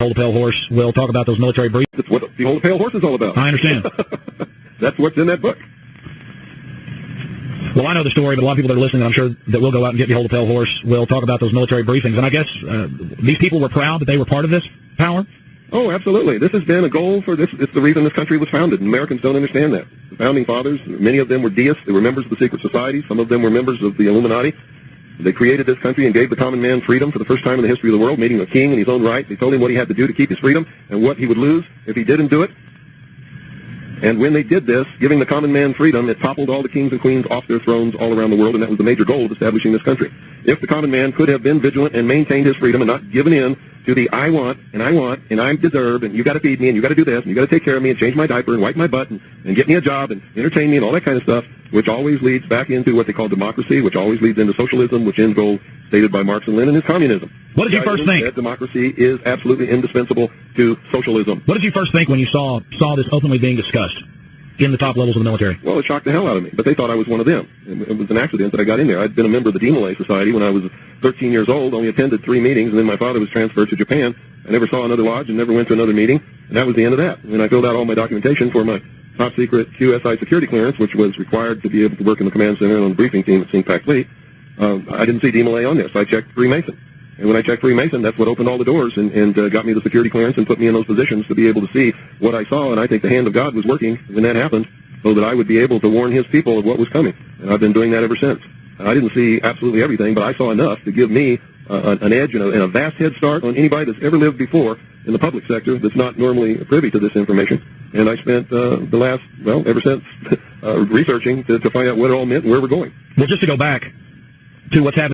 Hold a Pale Horse. We'll talk about those military briefs. That's what the Hold a Pale Horse is all about. I understand. That's what's in that book. Well, I know the story, but a lot of people that are listening, I'm sure that will go out and get Behold a Pale Horse. We'll talk about those military briefings. And I guess these people were proud that they were part of this power? Oh, absolutely. This has been a goal for this. It's the reason this country was founded. Americans don't understand that. The founding fathers, many of them were deists. They were members of the secret society. Some of them were members of the Illuminati. They created this country and gave the common man freedom for the first time in the history of the world, made him a king in his own right. They told him what he had to do to keep his freedom and what he would lose if he didn't do it. And when they did this, giving the common man freedom, it toppled all the kings and queens off their thrones all around the world, and that was the major goal of establishing this country. If the common man could have been vigilant and maintained his freedom and not given in to the I want, and I deserve, and you got to feed me, and you got to do this, and you got to take care of me, and change my diaper, and wipe my butt, and get me a job, and entertain me, and all that kind of stuff, which always leads back into what they call democracy, which always leads into socialism, which end goal stated by Marx and Lenin is communism. What did you first think? That democracy is absolutely indispensable to socialism. What did you first think when you saw this openly being discussed in the top levels of the military? Well, it shocked the hell out of me, but they thought I was one of them. It was an accident that I got in there. I'd been a member of the Demolay Society when I was 13 years old, only attended 3 meetings, and then my father was transferred to Japan. I never saw another lodge and never went to another meeting, and that was the end of that. And I filled out all my documentation for my top-secret QSI security clearance, which was required to be able to work in the command center and on the briefing team at St. Pac Fleet. I didn't see Demolay on there, so I checked Freemason. And when I checked Freemason, that's what opened all the doors and got me the security clearance and put me in those positions to be able to see what I saw, and I think the hand of God was working when that happened, so that I would be able to warn his people of what was coming. And I've been doing that ever since. I didn't see absolutely everything, but I saw enough to give me an edge and a vast head start on anybody that's ever lived before in the public sector that's not normally privy to this information. And I spent the last, ever since, researching to find out what it all meant and where we're going. Well, just to go back to what's happening